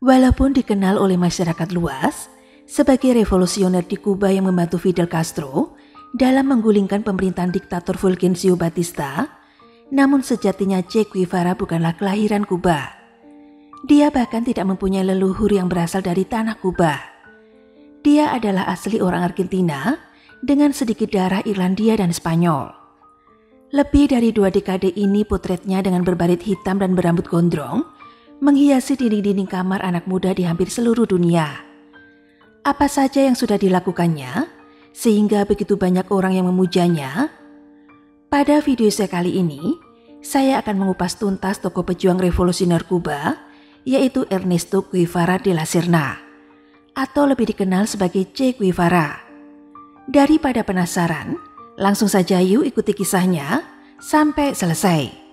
Walaupun dikenal oleh masyarakat luas sebagai revolusioner di Kuba yang membantu Fidel Castro dalam menggulingkan pemerintahan diktator Fulgencio Batista, namun sejatinya Che Guevara bukanlah kelahiran Kuba. Dia bahkan tidak mempunyai leluhur yang berasal dari tanah Kuba. Dia adalah asli orang Argentina dengan sedikit darah Irlandia dan Spanyol. Lebih dari 2 dekade ini potretnya dengan berbarit hitam dan berambut gondrong menghiasi dinding-dinding kamar anak muda di hampir seluruh dunia. Apa saja yang sudah dilakukannya sehingga begitu banyak orang yang memujanya? Pada video saya kali ini, saya akan mengupas tuntas tokoh pejuang revolusioner Kuba, yaitu Ernesto Guevara de la Serna, atau lebih dikenal sebagai Che Guevara. Daripada penasaran, langsung saja yuk ikuti kisahnya sampai selesai.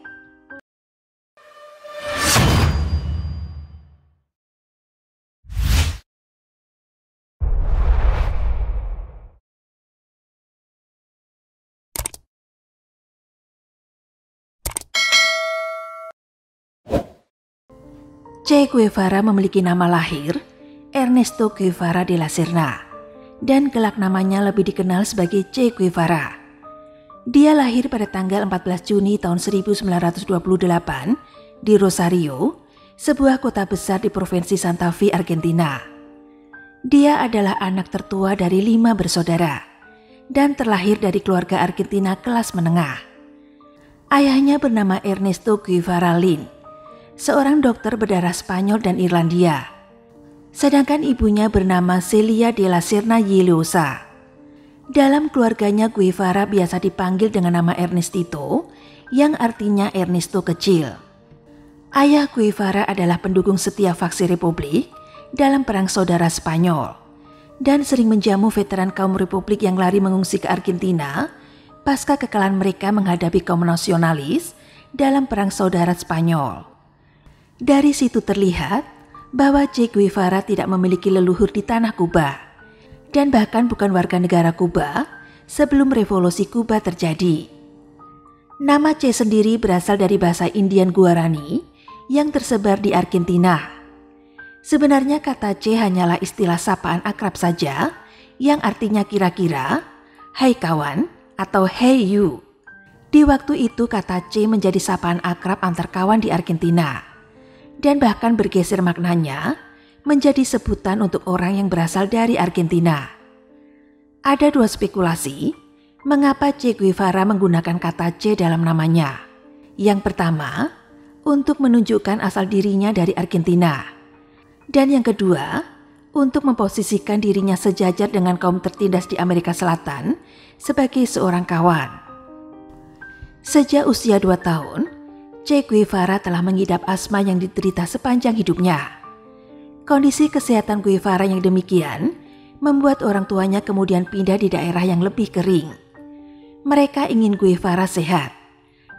Che Guevara memiliki nama lahir Ernesto Guevara de la Serna dan kelak namanya lebih dikenal sebagai Che Guevara. Dia lahir pada tanggal 14 Juni tahun 1928 di Rosario, sebuah kota besar di Provinsi Santa Fe, Argentina. Dia adalah anak tertua dari 5 bersaudara dan terlahir dari keluarga Argentina kelas menengah. Ayahnya bernama Ernesto Guevara Lin, seorang dokter berdarah Spanyol dan Irlandia. Sedangkan ibunya bernama Celia de la Serna y Llosa. Dalam keluarganya Guevara biasa dipanggil dengan nama Ernestito, yang artinya Ernesto kecil. Ayah Guevara adalah pendukung setia faksi Republik dalam Perang Saudara Spanyol dan sering menjamu veteran kaum Republik yang lari mengungsi ke Argentina pasca kekalahan mereka menghadapi kaum nasionalis dalam Perang Saudara Spanyol. Dari situ terlihat bahwa Che Guevara tidak memiliki leluhur di tanah Kuba dan bahkan bukan warga negara Kuba sebelum revolusi Kuba terjadi. Nama Che sendiri berasal dari bahasa Indian Guarani yang tersebar di Argentina. Sebenarnya kata Che hanyalah istilah sapaan akrab saja yang artinya kira-kira, "Hai kawan" atau "Hey you". Di waktu itu kata Che menjadi sapaan akrab antar kawan di Argentina. Dan bahkan bergeser maknanya menjadi sebutan untuk orang yang berasal dari Argentina. Ada 2 spekulasi mengapa Che Guevara menggunakan kata Che dalam namanya. Yang pertama, untuk menunjukkan asal dirinya dari Argentina. Dan yang kedua, untuk memposisikan dirinya sejajar dengan kaum tertindas di Amerika Selatan sebagai seorang kawan. Sejak usia 2 tahun, Che Guevara telah mengidap asma yang diderita sepanjang hidupnya. Kondisi kesehatan Guevara yang demikian membuat orang tuanya kemudian pindah di daerah yang lebih kering. Mereka ingin Guevara sehat,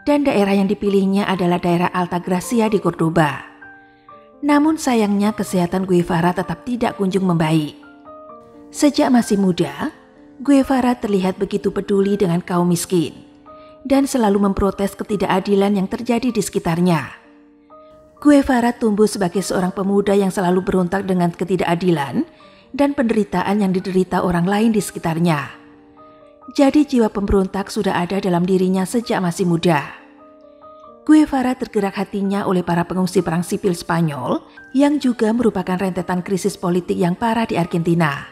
dan daerah yang dipilihnya adalah daerah Alta Gracia di Cordoba. Namun sayangnya kesehatan Guevara tetap tidak kunjung membaik. Sejak masih muda, Guevara terlihat begitu peduli dengan kaum miskin dan selalu memprotes ketidakadilan yang terjadi di sekitarnya. Guevara tumbuh sebagai seorang pemuda yang selalu berontak dengan ketidakadilan dan penderitaan yang diderita orang lain di sekitarnya. Jadi jiwa pemberontak sudah ada dalam dirinya sejak masih muda. Guevara tergerak hatinya oleh para pengungsi perang sipil Spanyol yang juga merupakan rentetan krisis politik yang parah di Argentina.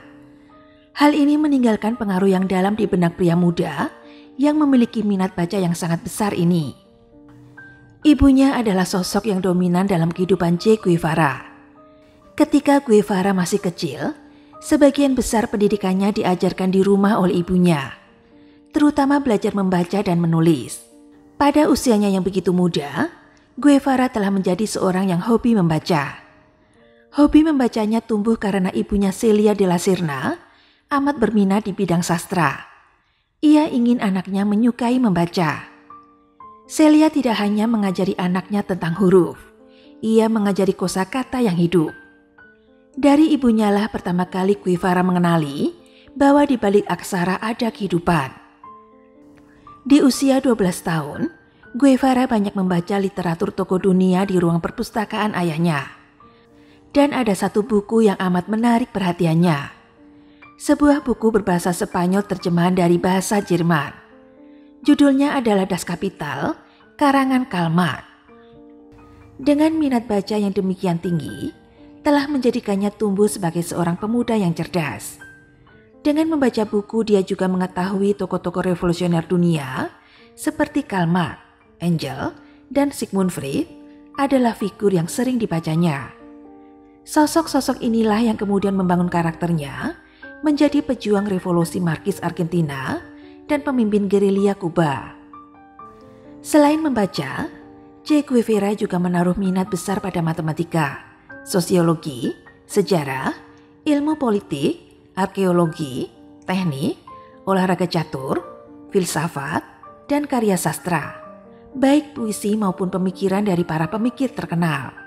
Hal ini meninggalkan pengaruh yang dalam di benak pria muda yang memiliki minat baca yang sangat besar ini. Ibunya adalah sosok yang dominan dalam kehidupan Che Guevara. Ketika Guevara masih kecil, sebagian besar pendidikannya diajarkan di rumah oleh ibunya, terutama belajar membaca dan menulis. Pada usianya yang begitu muda, Guevara telah menjadi seorang yang hobi membaca. Hobi membacanya tumbuh karena ibunya Celia de la Serna amat berminat di bidang sastra. Ia ingin anaknya menyukai membaca. Celia tidak hanya mengajari anaknya tentang huruf, ia mengajari kosakata yang hidup. Dari ibunya lah pertama kali Guevara mengenali bahwa di balik aksara ada kehidupan. Di usia 12 tahun, Guevara banyak membaca literatur tokoh dunia di ruang perpustakaan ayahnya. Dan ada satu buku yang amat menarik perhatiannya. Sebuah buku berbahasa Spanyol terjemahan dari bahasa Jerman. Judulnya adalah Das Kapital, karangan Karl Marx. Dengan minat baca yang demikian tinggi, telah menjadikannya tumbuh sebagai seorang pemuda yang cerdas. Dengan membaca buku, dia juga mengetahui tokoh-tokoh revolusioner dunia seperti Karl Marx, Engels, dan Sigmund Freud adalah figur yang sering dibacanya. Sosok-sosok inilah yang kemudian membangun karakternya menjadi pejuang revolusi Marxis Argentina dan pemimpin gerilya Kuba. Selain membaca, Che Guevara juga menaruh minat besar pada matematika, sosiologi, sejarah, ilmu politik, arkeologi, teknik, olahraga catur, filsafat, dan karya sastra, baik puisi maupun pemikiran dari para pemikir terkenal.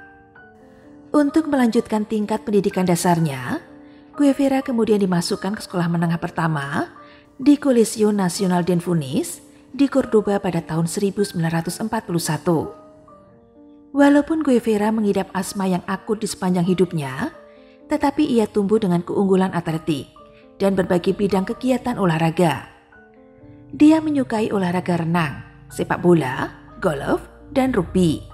Untuk melanjutkan tingkat pendidikan dasarnya, Guevara kemudian dimasukkan ke sekolah menengah pertama di Colegio Nacional de Funes di Cordoba pada tahun 1941. Walaupun Guevara mengidap asma yang akut di sepanjang hidupnya, tetapi ia tumbuh dengan keunggulan atletik dan berbagai bidang kegiatan olahraga. Dia menyukai olahraga renang, sepak bola, golf, dan rugby.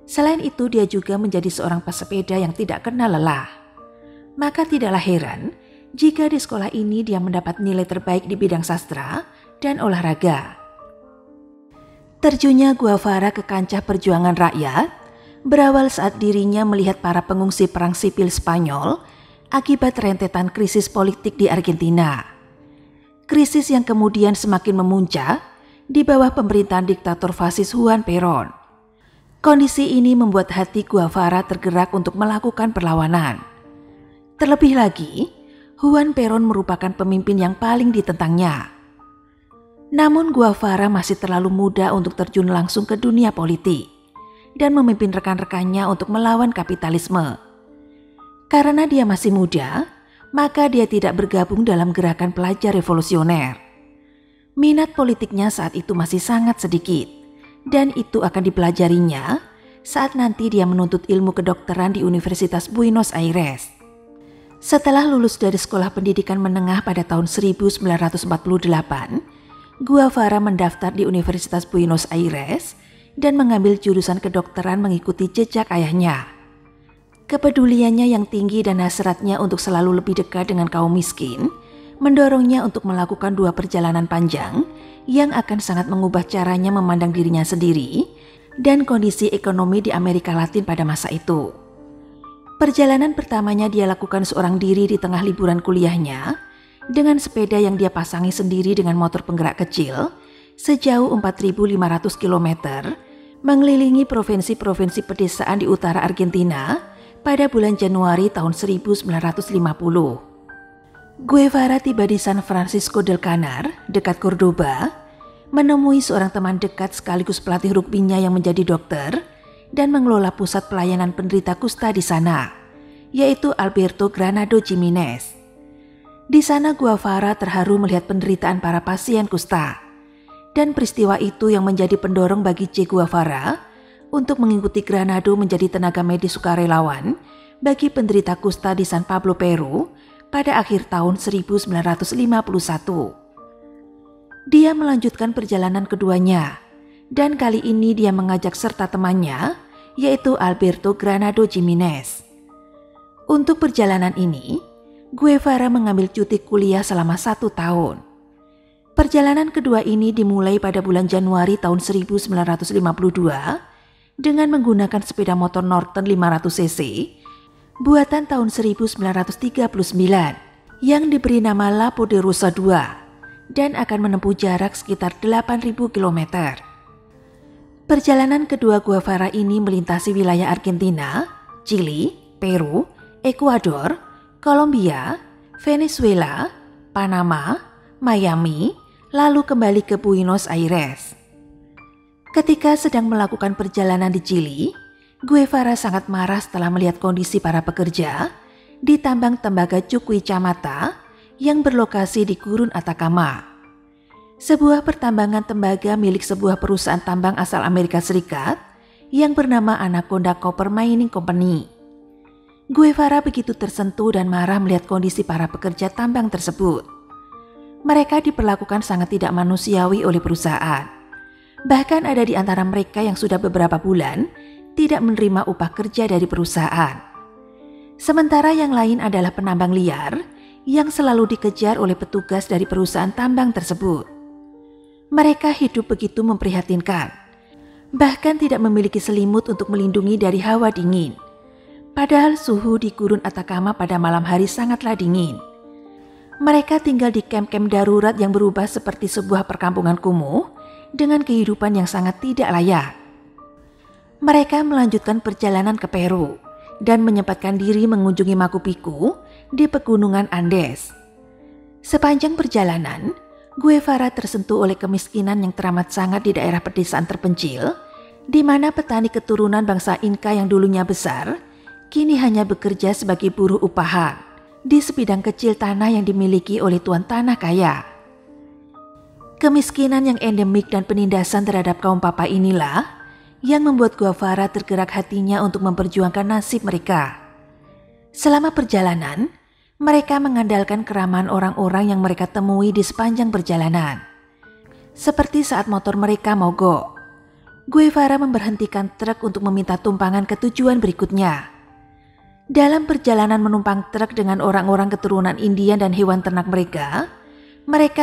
Selain itu, dia juga menjadi seorang pesepeda yang tidak kenal lelah. Maka tidaklah heran jika di sekolah ini dia mendapat nilai terbaik di bidang sastra dan olahraga. Terjunnya Guevara ke kancah perjuangan rakyat berawal saat dirinya melihat para pengungsi perang sipil Spanyol akibat rentetan krisis politik di Argentina. Krisis yang kemudian semakin memuncak di bawah pemerintahan diktator fasis Juan Perón. Kondisi ini membuat hati Guevara tergerak untuk melakukan perlawanan. Terlebih lagi, Juan Perón merupakan pemimpin yang paling ditentangnya. Namun Guevara masih terlalu muda untuk terjun langsung ke dunia politik dan memimpin rekan-rekannya untuk melawan kapitalisme. Karena dia masih muda, maka dia tidak bergabung dalam gerakan pelajar revolusioner. Minat politiknya saat itu masih sangat sedikit, dan itu akan dipelajarinya saat nanti dia menuntut ilmu kedokteran di Universitas Buenos Aires. Setelah lulus dari sekolah pendidikan menengah pada tahun 1948, Guevara mendaftar di Universitas Buenos Aires dan mengambil jurusan kedokteran mengikuti jejak ayahnya. Kepeduliannya yang tinggi dan hasratnya untuk selalu lebih dekat dengan kaum miskin mendorongnya untuk melakukan 2 perjalanan panjang yang akan sangat mengubah caranya memandang dirinya sendiri dan kondisi ekonomi di Amerika Latin pada masa itu. Perjalanan pertamanya dia lakukan seorang diri di tengah liburan kuliahnya dengan sepeda yang dia pasangi sendiri dengan motor penggerak kecil sejauh 4.500 km mengelilingi provinsi-provinsi pedesaan di utara Argentina pada bulan Januari tahun 1950. Guevara tiba di San Francisco del Canar, dekat Cordoba, menemui seorang teman dekat sekaligus pelatih rugbinya yang menjadi dokter dan mengelola pusat pelayanan penderita kusta di sana, yaitu Alberto Granado Jimenez. Di sana Guevara terharu melihat penderitaan para pasien kusta, dan peristiwa itu yang menjadi pendorong bagi Che Guevara untuk mengikuti Granado menjadi tenaga medis sukarelawan bagi penderita kusta di San Pablo, Peru pada akhir tahun 1951. Dia melanjutkan perjalanan keduanya, dan kali ini dia mengajak serta temannya, yaitu Alberto Granado Jimenez. Untuk perjalanan ini, Guevara mengambil cuti kuliah selama 1 tahun. Perjalanan kedua ini dimulai pada bulan Januari tahun 1952 dengan menggunakan sepeda motor Norton 500 cc buatan tahun 1939 yang diberi nama La Poderosa II dan akan menempuh jarak sekitar 8.000 km. Perjalanan kedua Guevara ini melintasi wilayah Argentina, Chili, Peru, Ekuador, Kolombia, Venezuela, Panama, Miami, lalu kembali ke Buenos Aires. Ketika sedang melakukan perjalanan di Chili, Guevara sangat marah setelah melihat kondisi para pekerja di tambang tembaga Chuquicamata yang berlokasi di Gurun Atacama. Sebuah pertambangan tembaga milik sebuah perusahaan tambang asal Amerika Serikat yang bernama Anaconda Copper Mining Company. Guevara begitu tersentuh dan marah melihat kondisi para pekerja tambang tersebut. Mereka diperlakukan sangat tidak manusiawi oleh perusahaan. Bahkan ada di antara mereka yang sudah beberapa bulan tidak menerima upah kerja dari perusahaan. Sementara yang lain adalah penambang liar yang selalu dikejar oleh petugas dari perusahaan tambang tersebut. Mereka hidup begitu memprihatinkan, bahkan tidak memiliki selimut untuk melindungi dari hawa dingin. Padahal suhu di gurun Atacama pada malam hari sangatlah dingin. Mereka tinggal di kamp-kamp darurat yang berubah seperti sebuah perkampungan kumuh dengan kehidupan yang sangat tidak layak. Mereka melanjutkan perjalanan ke Peru dan menyempatkan diri mengunjungi Machu Picchu di pegunungan Andes. Sepanjang perjalanan, Guevara tersentuh oleh kemiskinan yang teramat sangat di daerah pedesaan terpencil, di mana petani keturunan bangsa Inca yang dulunya besar, kini hanya bekerja sebagai buruh upahan di sebidang kecil tanah yang dimiliki oleh tuan tanah kaya. Kemiskinan yang endemik dan penindasan terhadap kaum papa inilah yang membuat Guevara tergerak hatinya untuk memperjuangkan nasib mereka. Selama perjalanan, mereka mengandalkan keramahan orang-orang yang mereka temui di sepanjang perjalanan. Seperti saat motor mereka mogok, Guevara memberhentikan truk untuk meminta tumpangan ke tujuan berikutnya. Dalam perjalanan menumpang truk dengan orang-orang keturunan Indian dan hewan ternak mereka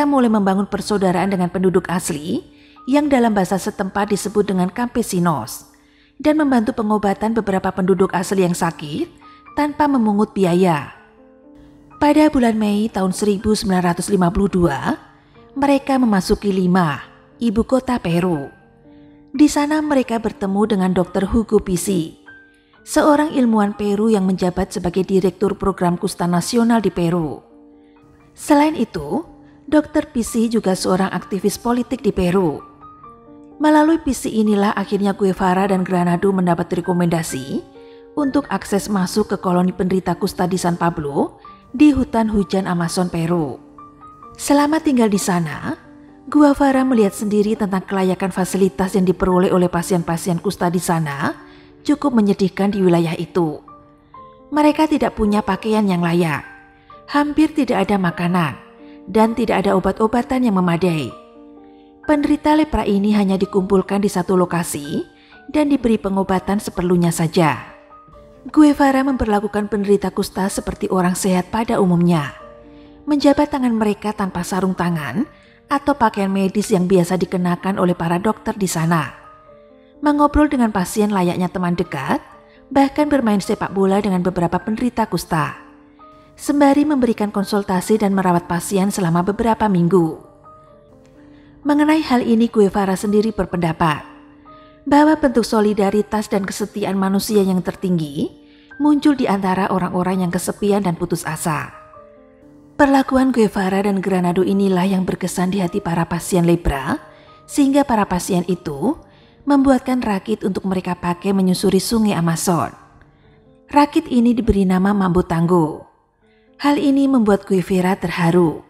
mulai membangun persaudaraan dengan penduduk asli yang dalam bahasa setempat disebut dengan campesinos, dan membantu pengobatan beberapa penduduk asli yang sakit tanpa memungut biaya. Pada bulan Mei tahun 1952, mereka memasuki Lima, ibu kota Peru. Di sana mereka bertemu dengan Dr. Hugo Pissi, seorang ilmuwan Peru yang menjabat sebagai Direktur Program Kusta Nasional di Peru. Selain itu, Dr. Pissi juga seorang aktivis politik di Peru. Melalui Pissi inilah akhirnya Guevara dan Granado mendapat rekomendasi untuk akses masuk ke koloni penderita kusta di San Pablo di hutan hujan Amazon Peru. Selama tinggal di sana, Guevara melihat sendiri tentang kelayakan fasilitas yang diperoleh oleh pasien-pasien kusta di sana cukup menyedihkan di wilayah itu. Mereka tidak punya pakaian yang layak, hampir tidak ada makanan, dan tidak ada obat-obatan yang memadai. Penderita lepra ini hanya dikumpulkan di satu lokasi dan diberi pengobatan seperlunya saja. Guevara memperlakukan penderita kusta seperti orang sehat pada umumnya, menjabat tangan mereka tanpa sarung tangan atau pakaian medis yang biasa dikenakan oleh para dokter di sana, mengobrol dengan pasien layaknya teman dekat, bahkan bermain sepak bola dengan beberapa penderita kusta, sembari memberikan konsultasi dan merawat pasien selama beberapa minggu. Mengenai hal ini, Guevara sendiri berpendapat bahwa bentuk solidaritas dan kesetiaan manusia yang tertinggi muncul di antara orang-orang yang kesepian dan putus asa. Perlakuan Guevara dan Granado inilah yang berkesan di hati para pasien lepra, sehingga para pasien itu membuatkan rakit untuk mereka pakai menyusuri sungai Amazon. Rakit ini diberi nama Mambo Tango. Hal ini membuat Guevara terharu.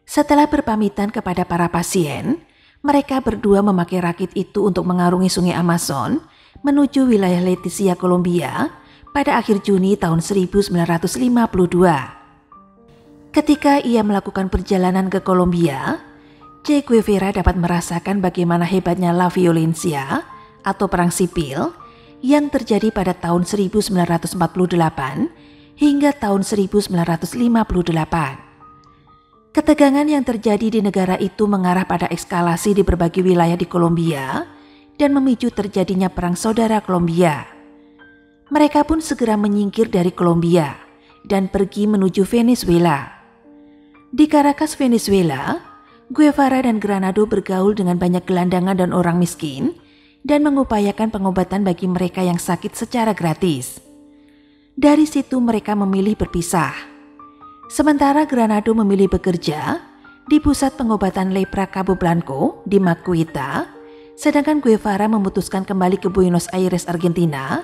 Setelah berpamitan kepada para pasien, mereka berdua memakai rakit itu untuk mengarungi sungai Amazon menuju wilayah Leticia, Kolombia pada akhir Juni tahun 1952. Ketika ia melakukan perjalanan ke Kolombia, Che Guevara dapat merasakan bagaimana hebatnya La Violencia atau perang sipil yang terjadi pada tahun 1948 hingga tahun 1958. Ketegangan yang terjadi di negara itu mengarah pada eskalasi di berbagai wilayah di Kolombia dan memicu terjadinya perang saudara Kolombia. Mereka pun segera menyingkir dari Kolombia dan pergi menuju Venezuela. Di Caracas, Venezuela, Guevara dan Granado bergaul dengan banyak gelandangan dan orang miskin dan mengupayakan pengobatan bagi mereka yang sakit secara gratis. Dari situ mereka memilih berpisah. Sementara Granado memilih bekerja di pusat pengobatan lepra Cabo Blanco di Macuita, sedangkan Guevara memutuskan kembali ke Buenos Aires, Argentina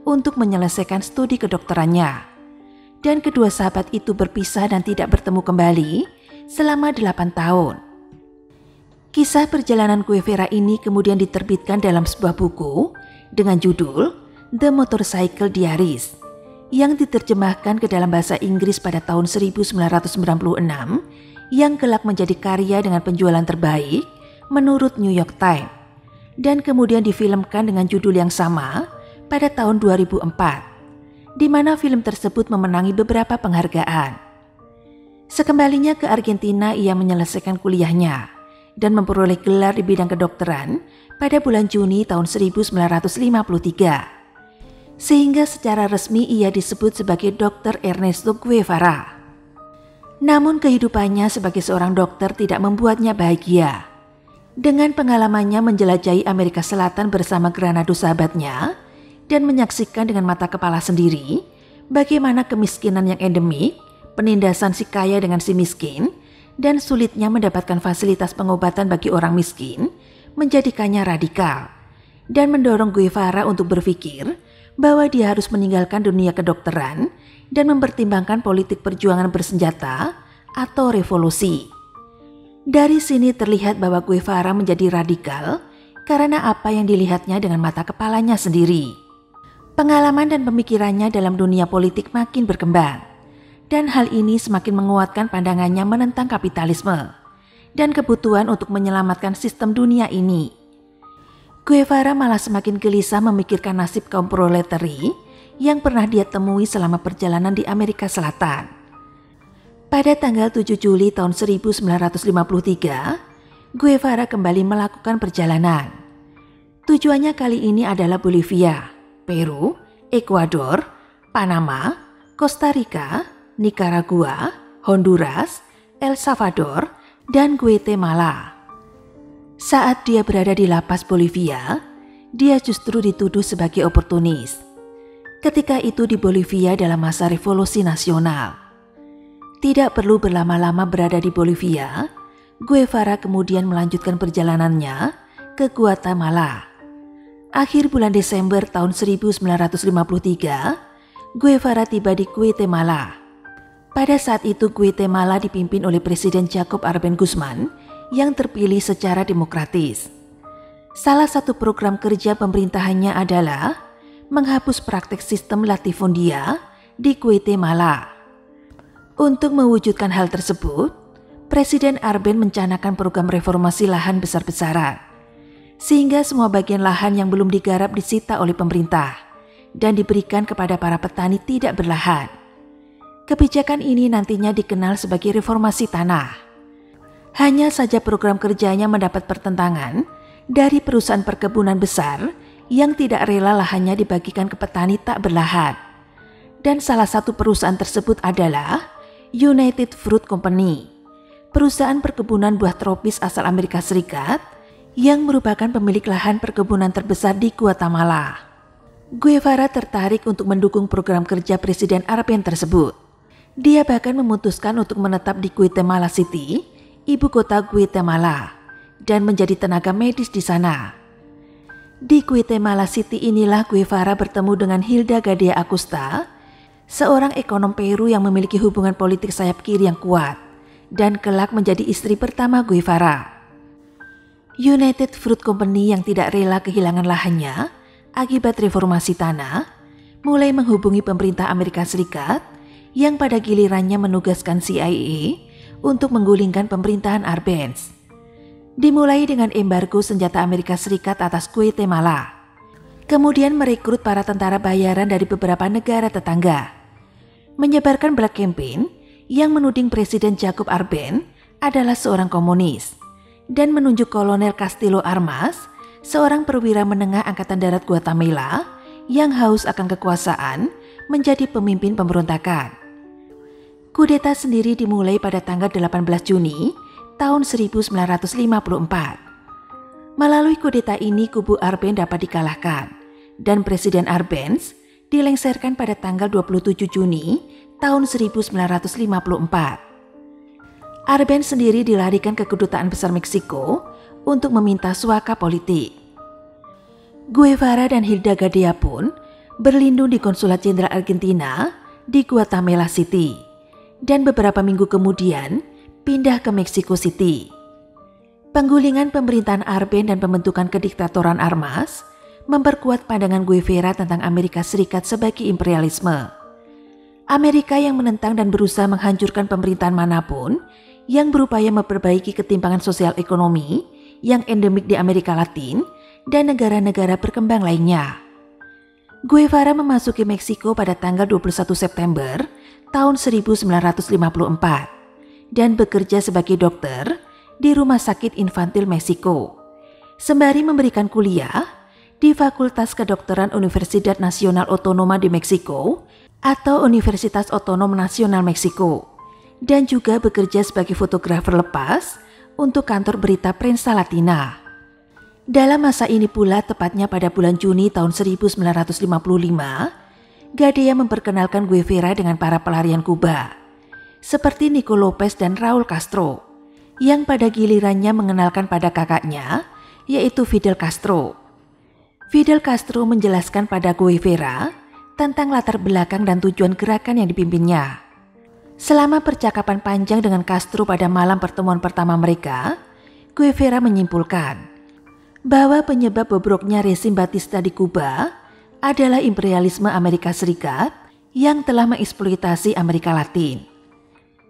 untuk menyelesaikan studi kedokterannya. Dan kedua sahabat itu berpisah dan tidak bertemu kembali selama 8 tahun. Kisah perjalanan Guevara ini kemudian diterbitkan dalam sebuah buku dengan judul The Motorcycle Diaries yang diterjemahkan ke dalam bahasa Inggris pada tahun 1996 yang kelak menjadi karya dengan penjualan terbaik menurut New York Times dan kemudian difilmkan dengan judul yang sama pada tahun 2004, di mana film tersebut memenangi beberapa penghargaan. Sekembalinya ke Argentina, ia menyelesaikan kuliahnya dan memperoleh gelar di bidang kedokteran pada bulan Juni tahun 1953. Sehingga secara resmi ia disebut sebagai Dr. Ernesto Guevara. Namun kehidupannya sebagai seorang dokter tidak membuatnya bahagia. Dengan pengalamannya menjelajahi Amerika Selatan bersama Granado sahabatnya dan menyaksikan dengan mata kepala sendiri bagaimana kemiskinan yang endemik, penindasan si kaya dengan si miskin, dan sulitnya mendapatkan fasilitas pengobatan bagi orang miskin menjadikannya radikal dan mendorong Guevara untuk berpikir bahwa dia harus meninggalkan dunia kedokteran dan mempertimbangkan politik perjuangan bersenjata atau revolusi. Dari sini terlihat bahwa Guevara menjadi radikal karena apa yang dilihatnya dengan mata kepalanya sendiri. Pengalaman dan pemikirannya dalam dunia politik makin berkembang, dan hal ini semakin menguatkan pandangannya menentang kapitalisme dan kebutuhan untuk menyelamatkan sistem dunia ini. Guevara malah semakin gelisah memikirkan nasib kaum proletari yang pernah dia temui selama perjalanan di Amerika Selatan. Pada tanggal 7 Juli tahun 1953, Guevara kembali melakukan perjalanan. Tujuannya kali ini adalah Bolivia, Peru, Ekuador, Panama, Costa Rica, Nicaragua, Honduras, El Salvador, dan Guatemala. Saat dia berada di lapas Bolivia, dia justru dituduh sebagai oportunis. Ketika itu di Bolivia dalam masa revolusi nasional. Tidak perlu berlama-lama berada di Bolivia, Guevara kemudian melanjutkan perjalanannya ke Guatemala. Akhir bulan Desember tahun 1953, Guevara tiba di Guatemala. Pada saat itu Guatemala dipimpin oleh Presiden Jacob Arben Guzman yang terpilih secara demokratis. Salah satu program kerja pemerintahannya adalah menghapus praktek sistem latifundia di Guatemala. Untuk mewujudkan hal tersebut, Presiden Arben mencanangkan program reformasi lahan besar-besaran, sehingga semua bagian lahan yang belum digarap disita oleh pemerintah dan diberikan kepada para petani tidak berlahan. Kebijakan ini nantinya dikenal sebagai reformasi tanah. Hanya saja program kerjanya mendapat pertentangan dari perusahaan perkebunan besar yang tidak rela lahannya dibagikan ke petani tak berlahan. Dan salah satu perusahaan tersebut adalah United Fruit Company, perusahaan perkebunan buah tropis asal Amerika Serikat yang merupakan pemilik lahan perkebunan terbesar di Guatemala. Guevara tertarik untuk mendukung program kerja Presiden Arben tersebut. Dia bahkan memutuskan untuk menetap di Guatemala City, ibu kota Guatemala, dan menjadi tenaga medis di sana. Di Guatemala City inilah Guevara bertemu dengan Hilda Gadea Acosta, seorang ekonom Peru yang memiliki hubungan politik sayap kiri yang kuat, dan kelak menjadi istri pertama Guevara. United Fruit Company yang tidak rela kehilangan lahannya akibat reformasi tanah, mulai menghubungi pemerintah Amerika Serikat yang pada gilirannya menugaskan CIA untuk menggulingkan pemerintahan Arbenz. Dimulai dengan embargo senjata Amerika Serikat atas Guatemala. Kemudian merekrut para tentara bayaran dari beberapa negara tetangga. Menyebarkan black campaign yang menuding Presiden Jacob Arben adalah seorang komunis. Dan menunjuk Kolonel Castillo Armas, seorang perwira menengah Angkatan Darat Guatemala yang haus akan kekuasaan, menjadi pemimpin pemberontakan. Kudeta sendiri dimulai pada tanggal 18 Juni tahun 1954. Melalui kudeta ini kubu Arben dapat dikalahkan dan Presiden Arbenz dilengsarkan pada tanggal 27 Juni tahun 1954. Arbenz sendiri dilarikan ke Kedutaan Besar Meksiko untuk meminta suaka politik. Guevara dan Hilda Gadea pun berlindung di Konsulat Jenderal Argentina di Guatemala City. Dan beberapa minggu kemudian pindah ke Mexico City. Penggulingan pemerintahan Arben dan pembentukan kediktatoran Armas memperkuat pandangan Guevara tentang Amerika Serikat sebagai imperialisme Amerika yang menentang dan berusaha menghancurkan pemerintahan manapun yang berupaya memperbaiki ketimpangan sosial ekonomi yang endemik di Amerika Latin dan negara-negara berkembang lainnya. Guevara memasuki Meksiko pada tanggal 21 September tahun 1954 dan bekerja sebagai dokter di Rumah Sakit Infantil Meksiko, sembari memberikan kuliah di Fakultas Kedokteran Universidad Nacional Autónoma de Meksiko atau Universitas Otonom Nasional Meksiko, dan juga bekerja sebagai fotografer lepas untuk kantor berita Prensa Latina. Dalam masa ini pula, tepatnya pada bulan Juni tahun 1955, Gadea memperkenalkan Guevara dengan para pelarian Kuba, seperti Nico Lopez dan Raul Castro, yang pada gilirannya mengenalkan pada kakaknya, yaitu Fidel Castro. Fidel Castro menjelaskan pada Guevara tentang latar belakang dan tujuan gerakan yang dipimpinnya. Selama percakapan panjang dengan Castro pada malam pertemuan pertama mereka, Guevara menyimpulkan bahwa penyebab bobroknya rezim Batista di Kuba adalah imperialisme Amerika Serikat yang telah mengeksploitasi Amerika Latin.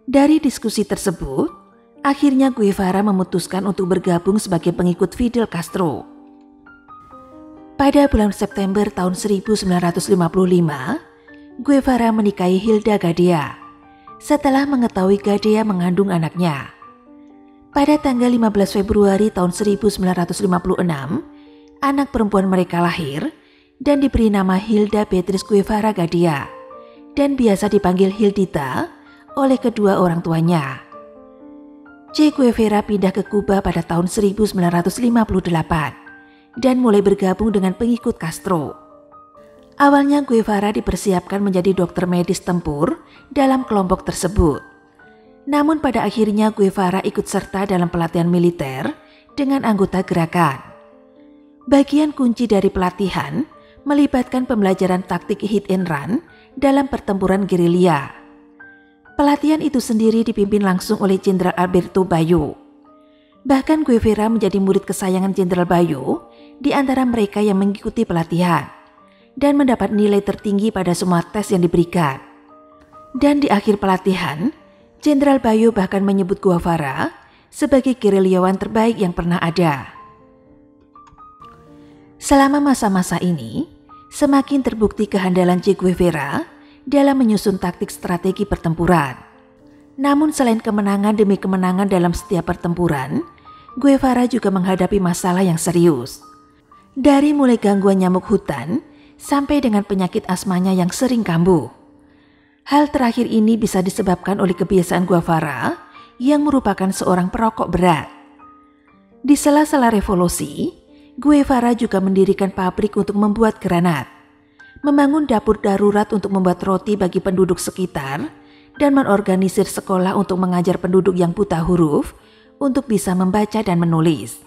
Dari diskusi tersebut, akhirnya Guevara memutuskan untuk bergabung sebagai pengikut Fidel Castro. Pada bulan September tahun 1955, Guevara menikahi Hilda Gadea setelah mengetahui Gadea mengandung anaknya. Pada tanggal 15 Februari tahun 1956, anak perempuan mereka lahir dan diberi nama Hilda Beatriz Guevara Gadea dan biasa dipanggil Hildita oleh kedua orang tuanya. Che Guevara pindah ke Kuba pada tahun 1958 dan mulai bergabung dengan pengikut Castro. Awalnya Guevara dipersiapkan menjadi dokter medis tempur dalam kelompok tersebut. Namun pada akhirnya Guevara ikut serta dalam pelatihan militer dengan anggota gerakan. Bagian kunci dari pelatihan melibatkan pembelajaran taktik hit and run dalam pertempuran gerilya. Pelatihan itu sendiri dipimpin langsung oleh Jenderal Alberto Bayo. Bahkan Guevara menjadi murid kesayangan Jenderal Bayo di antara mereka yang mengikuti pelatihan dan mendapat nilai tertinggi pada semua tes yang diberikan. Dan di akhir pelatihan, Jenderal Bayo bahkan menyebut Guevara sebagai gerilyawan terbaik yang pernah ada. Selama masa-masa ini, semakin terbukti kehandalan Che Guevara dalam menyusun taktik strategi pertempuran. Namun selain kemenangan demi kemenangan dalam setiap pertempuran, Guevara juga menghadapi masalah yang serius. Dari mulai gangguan nyamuk hutan sampai dengan penyakit asmanya yang sering kambuh. Hal terakhir ini bisa disebabkan oleh kebiasaan Guevara yang merupakan seorang perokok berat. Di sela-sela revolusi, Guevara juga mendirikan pabrik untuk membuat granat, membangun dapur darurat untuk membuat roti bagi penduduk sekitar, dan menorganisir sekolah untuk mengajar penduduk yang buta huruf untuk bisa membaca dan menulis.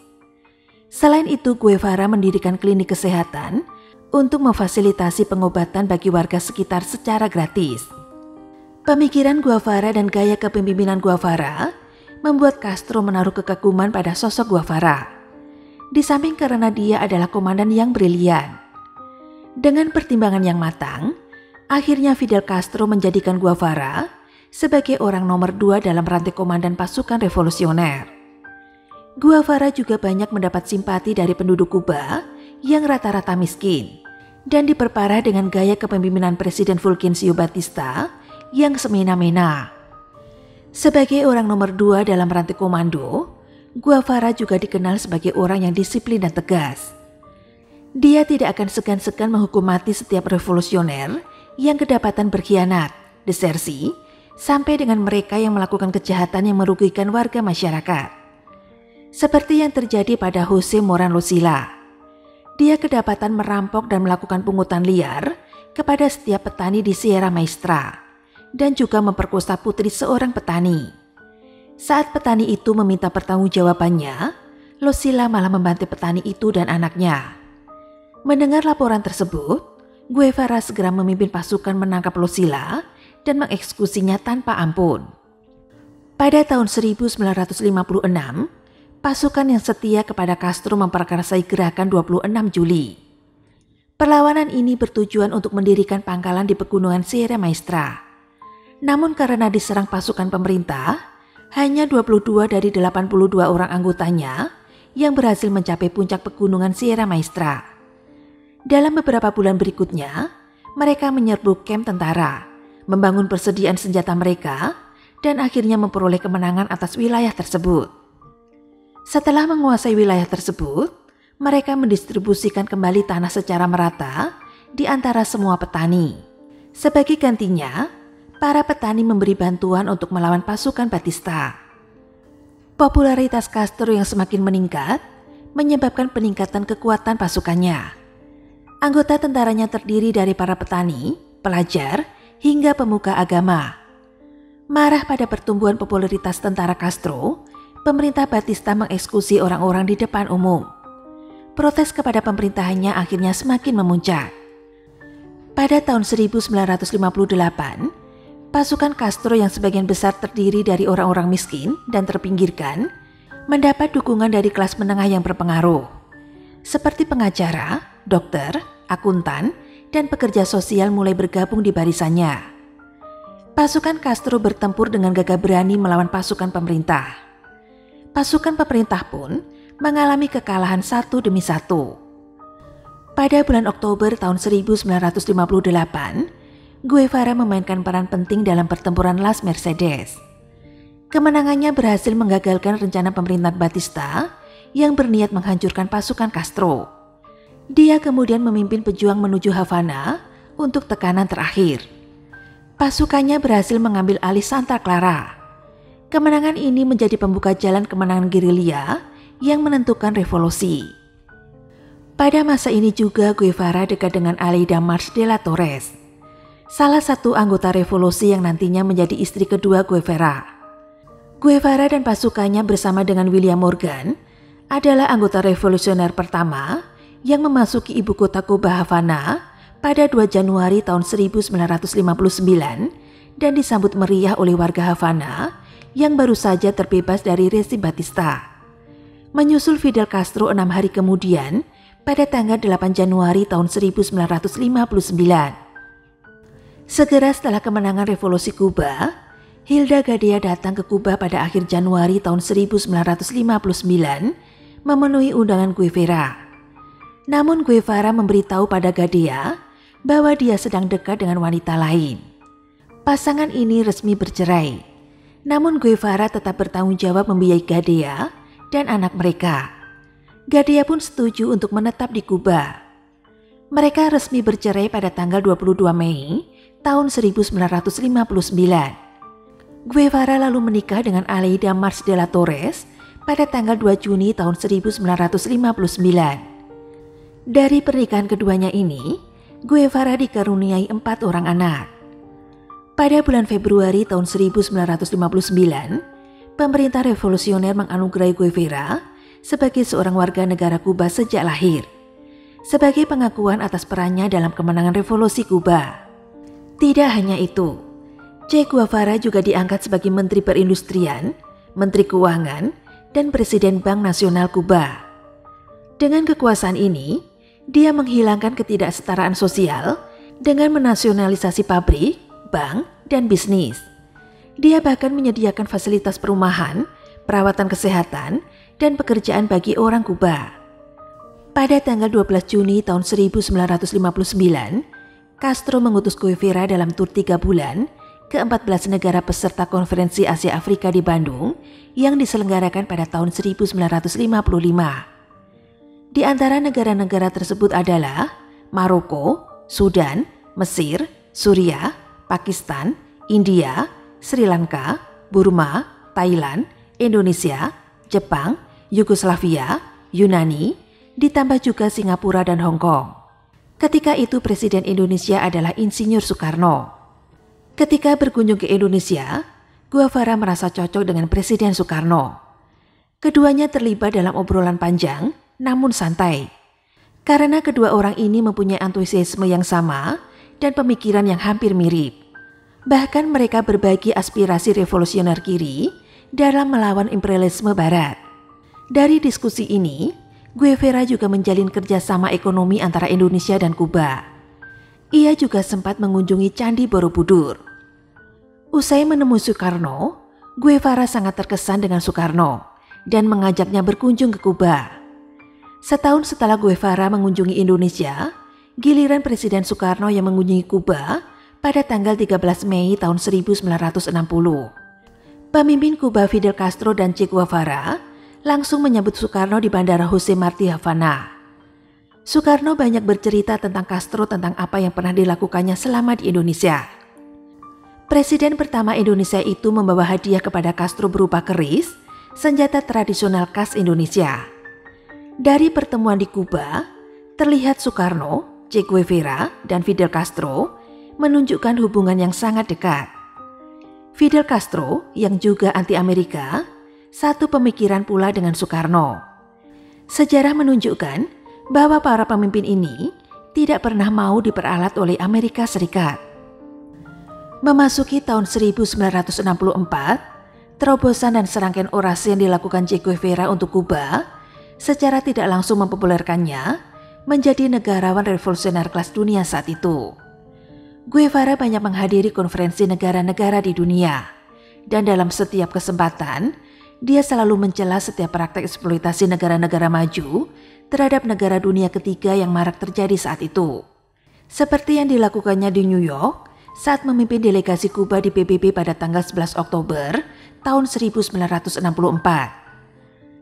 Selain itu, Guevara mendirikan klinik kesehatan untuk memfasilitasi pengobatan bagi warga sekitar secara gratis. Pemikiran Guevara dan gaya kepemimpinan Guevara membuat Castro menaruh kekaguman pada sosok Guevara. Di samping karena dia adalah komandan yang brilian. Dengan pertimbangan yang matang, akhirnya Fidel Castro menjadikan Guevara sebagai orang nomor 2 dalam rantai komandan pasukan revolusioner. Guevara juga banyak mendapat simpati dari penduduk Kuba yang rata-rata miskin dan diperparah dengan gaya kepemimpinan Presiden Fulgencio Batista yang semena-mena. Sebagai orang nomor 2 dalam rantai komando, Guevara juga dikenal sebagai orang yang disiplin dan tegas. Dia tidak akan segan-segan menghukum mati setiap revolusioner yang kedapatan berkhianat, desersi, sampai dengan mereka yang melakukan kejahatan yang merugikan warga masyarakat. Seperti yang terjadi pada Jose Moran Losilla. Dia kedapatan merampok dan melakukan pungutan liar kepada setiap petani di Sierra Maestra dan juga memperkosa putri seorang petani. Saat petani itu meminta pertanggungjawabannya, Losilla malah membantai petani itu dan anaknya. Mendengar laporan tersebut, Guevara segera memimpin pasukan menangkap Losilla dan mengeksekusinya tanpa ampun. Pada tahun 1956, pasukan yang setia kepada Castro memperkarasai gerakan 26 Juli. Perlawanan ini bertujuan untuk mendirikan pangkalan di pegunungan Sierra Maestra. Namun karena diserang pasukan pemerintah, hanya 22 dari 82 orang anggotanya yang berhasil mencapai puncak pegunungan Sierra Maestra. Dalam beberapa bulan berikutnya, mereka menyerbu kamp tentara, membangun persediaan senjata mereka, dan akhirnya memperoleh kemenangan atas wilayah tersebut. Setelah menguasai wilayah tersebut, mereka mendistribusikan kembali tanah secara merata di antara semua petani. Sebagai gantinya, para petani memberi bantuan untuk melawan pasukan Batista. Popularitas Castro yang semakin meningkat menyebabkan peningkatan kekuatan pasukannya. Anggota tentaranya terdiri dari para petani, pelajar, hingga pemuka agama. Marah pada pertumbuhan popularitas tentara Castro, pemerintah Batista mengeksekusi orang-orang di depan umum. Protes kepada pemerintahannya akhirnya semakin memuncak. Pada tahun 1958, pasukan Castro yang sebagian besar terdiri dari orang-orang miskin dan terpinggirkan, mendapat dukungan dari kelas menengah yang berpengaruh, seperti pengacara, dokter, akuntan, dan pekerja sosial mulai bergabung di barisannya. Pasukan Castro bertempur dengan gagah berani melawan pasukan pemerintah. Pasukan pemerintah pun mengalami kekalahan satu demi satu. Pada bulan Oktober tahun 1958, Guevara memainkan peran penting dalam pertempuran Las Mercedes. Kemenangannya berhasil menggagalkan rencana pemerintah Batista yang berniat menghancurkan pasukan Castro. Dia kemudian memimpin pejuang menuju Havana untuk tekanan terakhir. Pasukannya berhasil mengambil alih Santa Clara. Kemenangan ini menjadi pembuka jalan kemenangan gerilya yang menentukan revolusi. Pada masa ini juga Guevara dekat dengan Aleida March de la Torres, salah satu anggota revolusi yang nantinya menjadi istri kedua Guevara. Guevara dan pasukannya bersama dengan William Morgan adalah anggota revolusioner pertama yang memasuki ibu kota Kuba Havana pada 2 Januari tahun 1959 dan disambut meriah oleh warga Havana yang baru saja terbebas dari rezim Batista. Menyusul Fidel Castro 6 hari kemudian pada tanggal 8 Januari tahun 1959. Segera setelah kemenangan revolusi Kuba, Hilda Gadea datang ke Kuba pada akhir Januari tahun 1959 memenuhi undangan Guevara. Namun Guevara memberitahu pada Gadea bahwa dia sedang dekat dengan wanita lain. Pasangan ini resmi bercerai. Namun Guevara tetap bertanggung jawab membiayai Gadea dan anak mereka. Gadea pun setuju untuk menetap di Kuba. Mereka resmi bercerai pada tanggal 22 Mei tahun 1959. Guevara lalu menikah dengan Aleida March de la Torres pada tanggal 2 Juni tahun 1959. Dari pernikahan keduanya ini, Guevara dikaruniai 4 orang anak. Pada bulan Februari tahun 1959, pemerintah revolusioner menganugerahi Guevara sebagai seorang warga negara Kuba sejak lahir, sebagai pengakuan atas perannya dalam kemenangan revolusi Kuba. Tidak hanya itu, Che Guevara juga diangkat sebagai Menteri Perindustrian, Menteri Keuangan, dan Presiden Bank Nasional Kuba. Dengan kekuasaan ini, dia menghilangkan ketidaksetaraan sosial dengan menasionalisasi pabrik, bank, dan bisnis. Dia bahkan menyediakan fasilitas perumahan, perawatan kesehatan, dan pekerjaan bagi orang Kuba. Pada tanggal 12 Juni tahun 1959, Castro mengutus Guevara dalam tur 3 bulan ke 14 negara peserta konferensi Asia Afrika di Bandung yang diselenggarakan pada tahun 1955. Di antara negara-negara tersebut adalah Maroko, Sudan, Mesir, Suriah, Pakistan, India, Sri Lanka, Burma, Thailand, Indonesia, Jepang, Yugoslavia, Yunani, ditambah juga Singapura dan Hong Kong. Ketika itu Presiden Indonesia adalah Insinyur Soekarno. Ketika berkunjung ke Indonesia, Guevara merasa cocok dengan Presiden Soekarno. Keduanya terlibat dalam obrolan panjang namun santai, karena kedua orang ini mempunyai antusiasme yang sama dan pemikiran yang hampir mirip. Bahkan mereka berbagi aspirasi revolusioner kiri dalam melawan imperialisme barat. Dari diskusi ini, Guevara juga menjalin kerjasama ekonomi antara Indonesia dan Kuba. Ia juga sempat mengunjungi Candi Borobudur. Usai menemui Soekarno, Guevara sangat terkesan dengan Soekarno dan mengajaknya berkunjung ke Kuba. Setahun setelah Guevara mengunjungi Indonesia, giliran Presiden Soekarno yang mengunjungi Kuba pada tanggal 13 Mei tahun 1960. Pemimpin Kuba Fidel Castro dan Che Guevara langsung menyambut Soekarno di Bandara Jose Marti Havana. Soekarno banyak bercerita tentang Castro tentang apa yang pernah dilakukannya selama di Indonesia. Presiden pertama Indonesia itu membawa hadiah kepada Castro berupa keris, senjata tradisional khas Indonesia. Dari pertemuan di Kuba, terlihat Soekarno, Che Guevara, dan Fidel Castro menunjukkan hubungan yang sangat dekat. Fidel Castro, yang juga anti-Amerika, satu pemikiran pula dengan Soekarno. Sejarah menunjukkan bahwa para pemimpin ini tidak pernah mau diperalat oleh Amerika Serikat. Memasuki tahun 1964, terobosan dan serangkaian orasi yang dilakukan Che Guevara untuk Kuba secara tidak langsung mempopulerkannya menjadi negarawan revolusioner kelas dunia saat itu. Guevara banyak menghadiri konferensi negara-negara di dunia, dan dalam setiap kesempatan, dia selalu mencela setiap praktek eksploitasi negara-negara maju terhadap negara dunia ketiga yang marak terjadi saat itu. Seperti yang dilakukannya di New York saat memimpin delegasi Kuba di PBB pada tanggal 11 Oktober tahun 1964.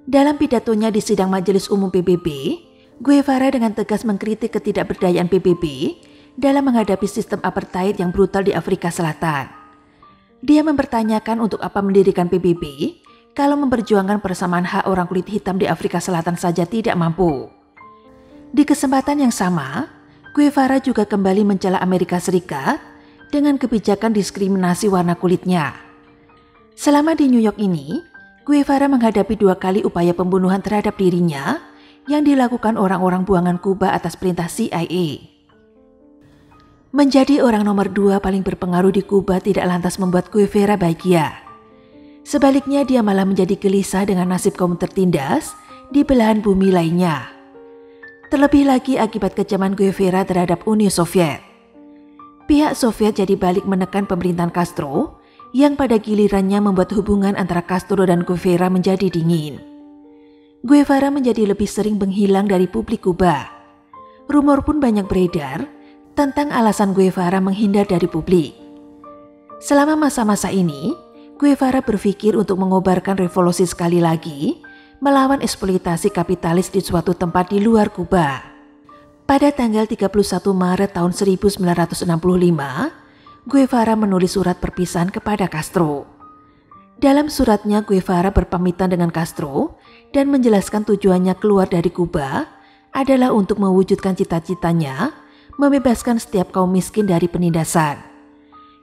Dalam pidatonya di sidang Majelis Umum PBB, Guevara dengan tegas mengkritik ketidakberdayaan PBB dalam menghadapi sistem apartheid yang brutal di Afrika Selatan. Dia mempertanyakan untuk apa mendirikan PBB kalau memperjuangkan persamaan hak orang kulit hitam di Afrika Selatan saja tidak mampu. Di kesempatan yang sama, Guevara juga kembali mencela Amerika Serikat dengan kebijakan diskriminasi warna kulitnya. Selama di New York ini, Guevara menghadapi 2 kali upaya pembunuhan terhadap dirinya yang dilakukan orang-orang buangan Kuba atas perintah CIA. Menjadi orang nomor 2 paling berpengaruh di Kuba tidak lantas membuat Guevara bahagia. Sebaliknya dia malah menjadi gelisah dengan nasib kaum tertindas di belahan bumi lainnya. Terlebih lagi akibat kecaman Guevara terhadap Uni Soviet. Pihak Soviet jadi balik menekan pemerintahan Castro yang pada gilirannya membuat hubungan antara Castro dan Guevara menjadi dingin. Guevara menjadi lebih sering menghilang dari publik Kuba. Rumor pun banyak beredar tentang alasan Guevara menghindar dari publik. Selama masa-masa ini, Guevara berpikir untuk mengobarkan revolusi sekali lagi melawan eksploitasi kapitalis di suatu tempat di luar Kuba. Pada tanggal 31 Maret tahun 1965, Guevara menulis surat perpisahan kepada Castro. Dalam suratnya, Guevara berpamitan dengan Castro dan menjelaskan tujuannya keluar dari Kuba adalah untuk mewujudkan cita-citanya membebaskan setiap kaum miskin dari penindasan.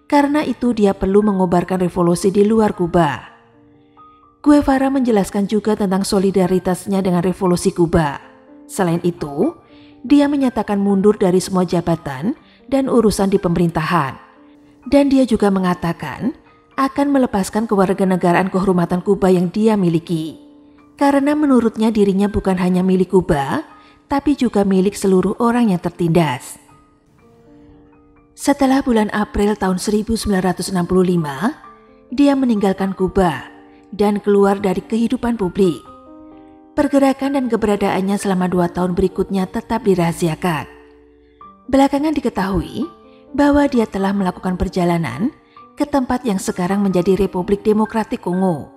Karena itu dia perlu mengobarkan revolusi di luar Kuba. Guevara menjelaskan juga tentang solidaritasnya dengan revolusi Kuba. Selain itu, dia menyatakan mundur dari semua jabatan dan urusan di pemerintahan. Dan dia juga mengatakan akan melepaskan kewarganegaraan kehormatan Kuba yang dia miliki. Karena menurutnya dirinya bukan hanya milik Kuba, tapi juga milik seluruh orang yang tertindas. Setelah bulan April tahun 1965, dia meninggalkan Kuba dan keluar dari kehidupan publik. Pergerakan dan keberadaannya selama 2 tahun berikutnya tetap dirahasiakan. Belakangan diketahui bahwa dia telah melakukan perjalanan ke tempat yang sekarang menjadi Republik Demokratik Kongo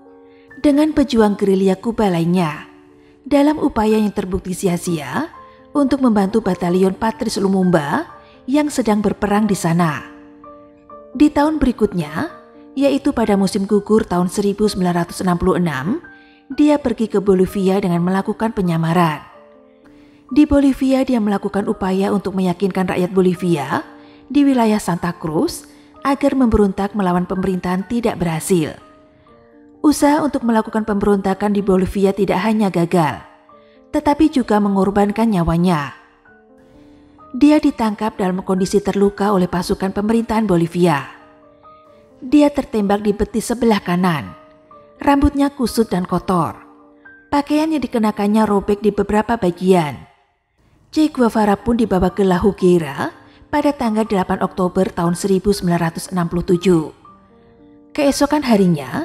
dengan pejuang gerilya Kuba lainnya dalam upaya yang terbukti sia-sia untuk membantu batalion Patrice Lumumba yang sedang berperang di sana. Di tahun berikutnya, yaitu pada musim gugur tahun 1966, dia pergi ke Bolivia dengan melakukan penyamaran. Di Bolivia dia melakukan upaya untuk meyakinkan rakyat Bolivia di wilayah Santa Cruz agar memberontak melawan pemerintahan tidak berhasil. Usaha untuk melakukan pemberontakan di Bolivia tidak hanya gagal, tetapi juga mengorbankan nyawanya. Dia ditangkap dalam kondisi terluka oleh pasukan pemerintahan Bolivia. Dia tertembak di betis sebelah kanan. Rambutnya kusut dan kotor. Pakaian yang dikenakannya robek di beberapa bagian. Che Guevara pun dibawa ke La Higuera pada tanggal 8 Oktober tahun 1967. Keesokan harinya,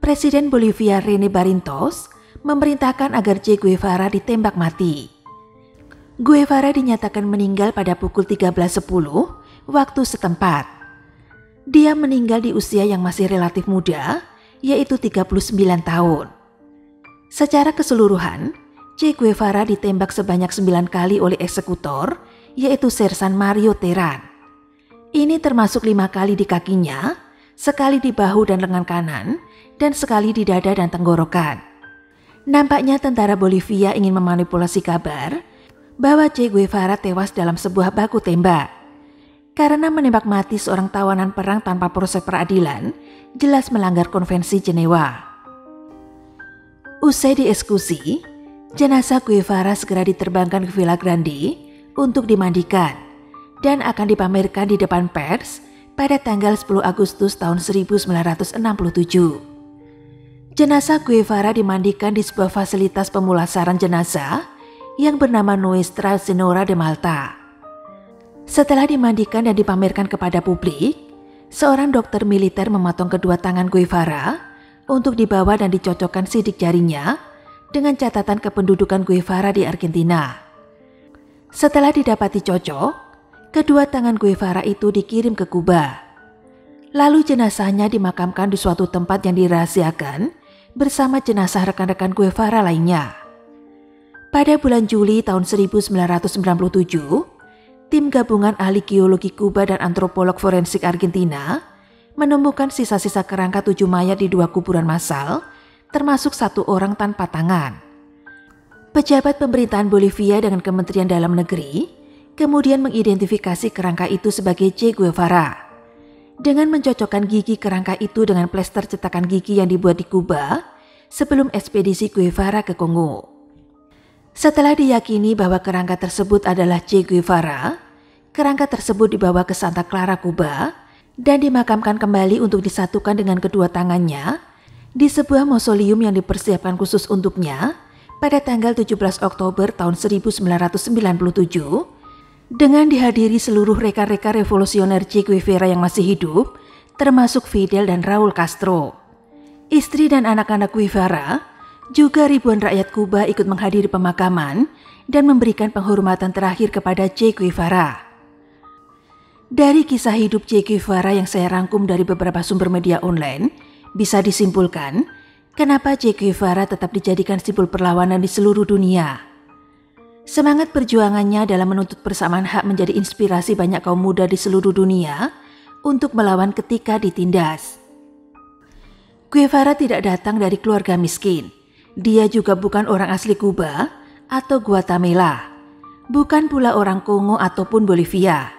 Presiden Bolivia René Barrientos memerintahkan agar Che Guevara ditembak mati. Guevara dinyatakan meninggal pada pukul 13.10 waktu setempat. Dia meninggal di usia yang masih relatif muda, yaitu 39 tahun. Secara keseluruhan, Che Guevara ditembak sebanyak 9 kali oleh eksekutor, yaitu Sersan Mario Terán. Ini termasuk 5 kali di kakinya, sekali di bahu dan lengan kanan, dan sekali di dada dan tenggorokan. Nampaknya tentara Bolivia ingin memanipulasi kabar bahwa Che Guevara tewas dalam sebuah baku tembak. Karena menembak mati seorang tawanan perang tanpa proses peradilan jelas melanggar konvensi Jenewa. Usai dieksekusi, jenazah Guevara segera diterbangkan ke Villa Grande untuk dimandikan dan akan dipamerkan di depan pers pada tanggal 10 Agustus tahun 1967. Jenazah Guevara dimandikan di sebuah fasilitas pemulasaran jenazah yang bernama Nuestra Senora de Malta. Setelah dimandikan dan dipamerkan kepada publik, seorang dokter militer memotong kedua tangan Guevara untuk dibawa dan dicocokkan sidik jarinya dengan catatan kependudukan Guevara di Argentina. Setelah didapati cocok, kedua tangan Guevara itu dikirim ke Kuba. Lalu jenazahnya dimakamkan di suatu tempat yang dirahasiakan bersama jenazah rekan-rekan Guevara lainnya. Pada bulan Juli tahun 1997, tim gabungan ahli geologi Kuba dan antropolog forensik Argentina menemukan sisa-sisa kerangka 7 mayat di 2 kuburan massal, termasuk 1 orang tanpa tangan. Pejabat pemerintahan Bolivia dengan Kementerian Dalam Negeri kemudian mengidentifikasi kerangka itu sebagai Che Guevara. Dengan mencocokkan gigi kerangka itu dengan plester cetakan gigi yang dibuat di Kuba sebelum ekspedisi Guevara ke Kongo. Setelah diyakini bahwa kerangka tersebut adalah Che Guevara, kerangka tersebut dibawa ke Santa Clara, Kuba dan dimakamkan kembali untuk disatukan dengan kedua tangannya di sebuah mausoleum yang dipersiapkan khusus untuknya pada tanggal 17 Oktober tahun 1997 dengan dihadiri seluruh rekan-rekan revolusioner Che Guevara yang masih hidup, termasuk Fidel dan Raul Castro. Istri dan anak-anak Guevara, juga ribuan rakyat Kuba ikut menghadiri pemakaman dan memberikan penghormatan terakhir kepada Che Guevara. Dari kisah hidup Che Guevara yang saya rangkum dari beberapa sumber media online, bisa disimpulkan kenapa Che Guevara tetap dijadikan simbol perlawanan di seluruh dunia. Semangat perjuangannya dalam menuntut persamaan hak menjadi inspirasi banyak kaum muda di seluruh dunia untuk melawan ketika ditindas. Guevara tidak datang dari keluarga miskin. Dia juga bukan orang asli Kuba atau Guatemala, bukan pula orang Kongo ataupun Bolivia.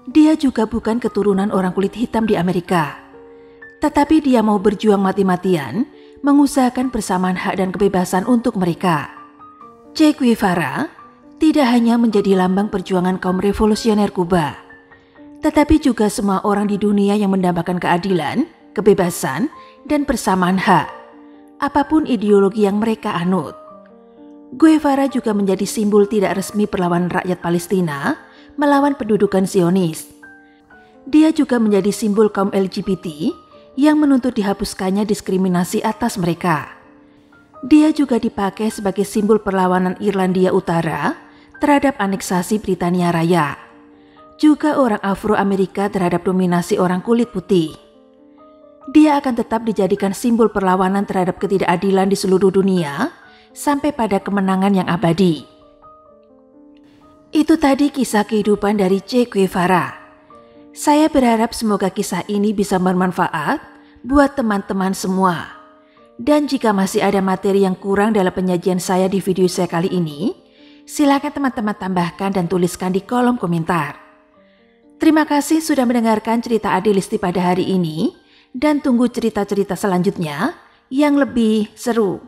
Dia juga bukan keturunan orang kulit hitam di Amerika. Tetapi dia mau berjuang mati-matian, mengusahakan persamaan hak dan kebebasan untuk mereka. Che Guevara tidak hanya menjadi lambang perjuangan kaum revolusioner Kuba, tetapi juga semua orang di dunia yang mendambakan keadilan, kebebasan, dan persamaan hak, apapun ideologi yang mereka anut. Guevara juga menjadi simbol tidak resmi perlawanan rakyat Palestina melawan pendudukan Zionis. Dia juga menjadi simbol kaum LGBT yang menuntut dihapuskannya diskriminasi atas mereka. Dia juga dipakai sebagai simbol perlawanan Irlandia Utara terhadap aneksasi Britania Raya. Juga orang Afro-Amerika terhadap dominasi orang kulit putih. Dia akan tetap dijadikan simbol perlawanan terhadap ketidakadilan di seluruh dunia sampai pada kemenangan yang abadi. Itu tadi kisah kehidupan dari Che Guevara. Saya berharap semoga kisah ini bisa bermanfaat buat teman-teman semua. Dan jika masih ada materi yang kurang dalam penyajian saya di video saya kali ini, silakan teman-teman tambahkan dan tuliskan di kolom komentar. Terima kasih sudah mendengarkan cerita Adelisti pada hari ini dan tunggu cerita-cerita selanjutnya yang lebih seru.